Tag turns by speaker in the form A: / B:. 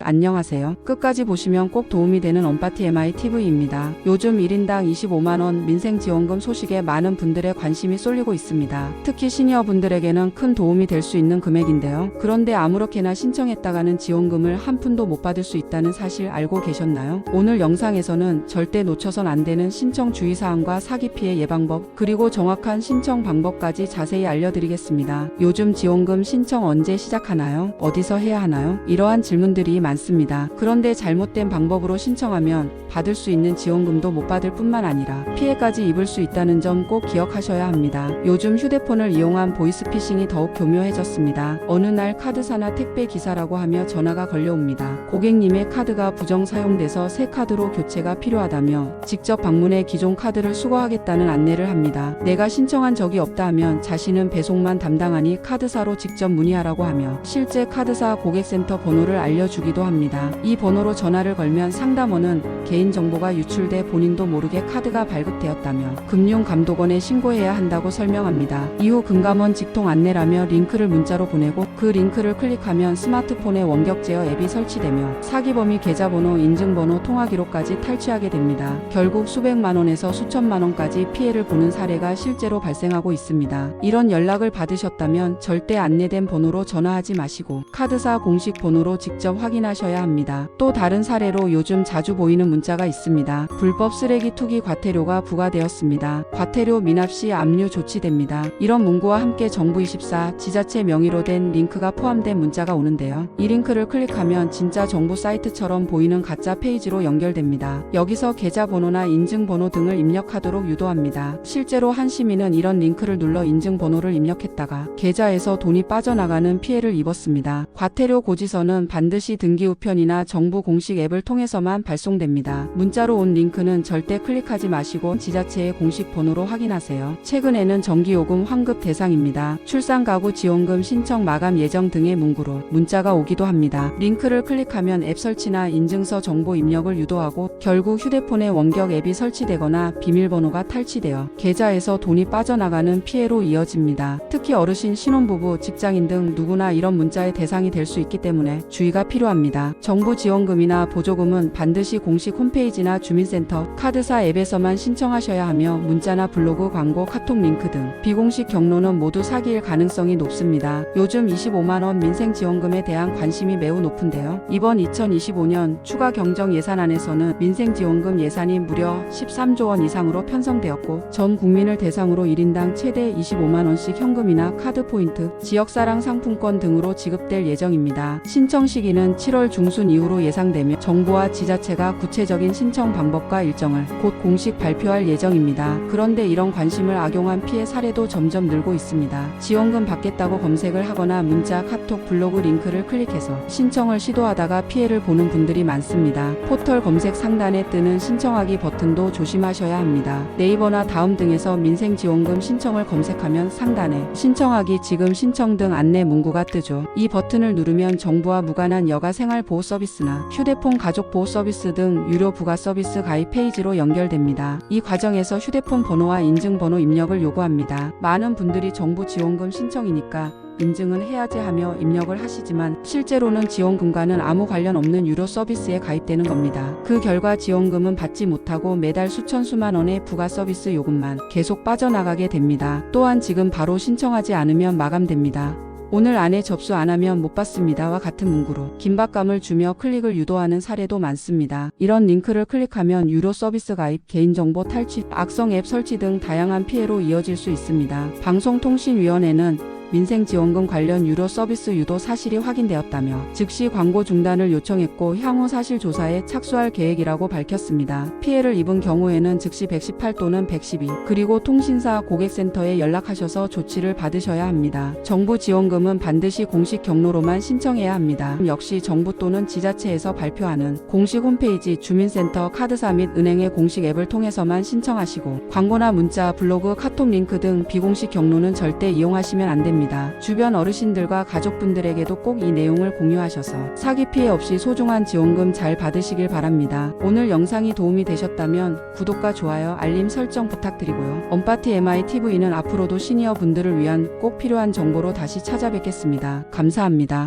A: 안녕하세요. 끝까지 보시면 꼭 도움이 되는 언파티 MITV입니다. 요즘 1인당 25만원 민생지원금 소식에 많은 분들의 관심이 쏠리고 있습니다. 특히 시니어분들에게는 큰 도움이 될 수 있는 금액인데요. 그런데 아무렇게나 신청했다가는 지원금을 한 푼도 못 받을 수 있다는 사실 알고 계셨나요? 오늘 영상에서는 절대 놓쳐선 안 되는 신청 주의사항과 사기 피해 예방법, 그리고 정확한 신청 방법까지 자세히 알려드리겠습니다. 요즘 지원금 신청 언제 시작하나요? 어디서 해야 하나요? 이러한 질문들이 많습니다. 그런데 잘못된 방법으로 신청하면 받을 수 있는 지원금도 못 받을 뿐만 아니라 피해까지 입을 수 있다는 점 꼭 기억하셔야 합니다. 요즘 휴대폰을 이용한 보이스피싱이 더욱 교묘해졌습니다. 어느 날 카드사나 택배 기사라고 하며 전화가 걸려옵니다. 고객님의 카드가 부정 사용돼서 새 카드로 교체가 필요하다며 직접 방문해 기존 카드를 수거하겠다는 안내를 합니다. 내가 신청한 적이 없다 하면 자신은 배송만 담당하니 카드사로 직접 문의하라고 하며 실제 카드사 고객센터 번호를 알려주기도 합니다. 이 번호로 전화를 걸면 상담원은 개인정보가 유출돼 본인도 모르게 카드가 발급되었다며 금융감독원에 신고해야 한다고 설명합니다. 이후 금감원 직통 안내라며 링크를 문자로 보내고 그 링크를 클릭하면 스마트폰에 원격 제어 앱이 설치되며 사기범이 계좌번호, 인증번호, 통화기록까지 탈취하게 됩니다. 결국 수백만원에서 수천만원까지 피해를 보는 사례가 실제로 발생하고 있습니다. 이런 연락을 받으셨다면 절대 안내된 번호로 전화하지 마시고 카드사 공식 번호로 직접 확인하셔야 합니다. 또 다른 사례로 요즘 자주 보이는 문자가 있습니다. 불법 쓰레기 투기 과태료가 부과되었습니다. 과태료 미납 시 압류 조치됩니다. 이런 문구와 함께 정부24 지자체 명의로 된 링크가 포함된 문자가 오는데요. 이 링크를 클릭하면 진짜 정부 사이트처럼 보이는 가짜 페이지로 연결됩니다. 여기서 계좌번호나 인증번호 등을 입력하도록 유도합니다. 실제로 한 시민은 이런 링크를 눌러 인증번호를 입력했다가 계좌에서 돈이 빠져나가는 피해를 입었습니다. 과태료 고지서는 반드시 등기우편이나 정부 공식 앱을 통해서만 발송됩니다. 문자로 온 링크는 절대 클릭하지 마시고 지자체의 공식 번호로 확인하세요. 최근에는 전기요금 환급 대상입니다. 출산가구 지원금 신청 마감 예정 등의 문구로 문자가 오기도 합니다. 링크를 클릭하면 앱 설치나 인증서 정보 입력을 유도하고 결국 휴대폰에 원격 앱이 설치되거나 비밀번호가 탈취되어 계좌에서 돈이 빠져나가는 피해로 이어집니다. 특히 어르신, 신혼부부, 직장인 등 누구나 이런 문자의 대상이 될 수 있기 때문에 주의가 필요합니다. 정부 지원금이나 보조금은 반드시 공식 홈페이지나 주민센터, 카드사 앱에서만 신청하셔야 하며 문자나 블로그, 광고, 카톡 링크 등 비공식 경로는 모두 사기일 가능성이 높습니다. 요즘 25만원 민생지원금에 대한 관심이 매우 높은데요. 이번 2025년 추가 경정 예산안에서는 민생지원금 예산이 무려 13조 원 이상으로 편성되었고 전 국민을 대상으로 1인당 최대 25만원씩 현금이나 카드 포인트, 지역사랑 상품권 등으로 지급될 예정입니다. 신청 시기는 7월 중순 이후로 예상되며 정부와 지자체가 구체적인 신청 방법과 일정을 곧 공식 발표할 예정입니다. 그런데 이런 관심을 악용한 피해 사례도 점점 늘고 있습니다. 지원금 받겠다고 검색을 하거나 문자, 카톡, 블로그 링크를 클릭해서 신청을 시도하다가 피해를 보는 분들이 많습니다. 포털 검색 상단에 뜨는 신청하기 버튼도 조심하셔야 합니다. 네이버나 다음 등에서 민생지원금 신청을 검색하면 상단에 신청하기, 지금 신청 등 안내 문구가 뜨죠. 이 버튼을 누르면 정부와 무관한 여가 생활보호 서비스나 휴대폰 가족보호 서비스 등 유료 부가 서비스 가입 페이지로 연결됩니다. 이 과정에서 휴대폰 번호와 인증번호 입력을 요구합니다. 많은 분들이 정부 지원금 신청이니까 인증은 해야지 하며 입력을 하시지만 실제로는 지원금과는 아무 관련 없는 유료 서비스에 가입되는 겁니다. 그 결과 지원금은 받지 못하고 매달 수천 수만 원의 부가 서비스 요금만 계속 빠져나가게 됩니다. 또한 지금 바로 신청하지 않으면 마감됩니다. 오늘 안에 접수 안 하면 못 받습니다와 같은 문구로 긴박감을 주며 클릭을 유도하는 사례도 많습니다. 이런 링크를 클릭하면 유료 서비스 가입, 개인정보 탈취, 악성 앱 설치 등 다양한 피해로 이어질 수 있습니다. 방송통신위원회는 민생지원금 관련 유료 서비스 유도 사실이 확인되었다며 즉시 광고 중단을 요청했고 향후 사실 조사에 착수할 계획이라고 밝혔습니다. 피해를 입은 경우에는 즉시 118 또는 112 그리고 통신사 고객센터에 연락하셔서 조치를 받으셔야 합니다. 정부 지원금은 반드시 공식 경로로만 신청해야 합니다. 역시 정부 또는 지자체에서 발표하는 공식 홈페이지, 주민센터, 카드사 및 은행의 공식 앱을 통해서만 신청하시고 광고나 문자, 블로그, 카톡 링크 등 비공식 경로는 절대 이용하시면 안 됩니다. 주변 어르신들과 가족분들에게도 꼭 이 내용을 공유하셔서 사기 피해 없이 소중한 지원금 잘 받으시길 바랍니다. 오늘 영상이 도움이 되셨다면 구독과 좋아요, 알림 설정 부탁드리고요. 언파티 MITV는 앞으로도 시니어 분들을 위한 꼭 필요한 정보로 다시 찾아뵙겠습니다. 감사합니다.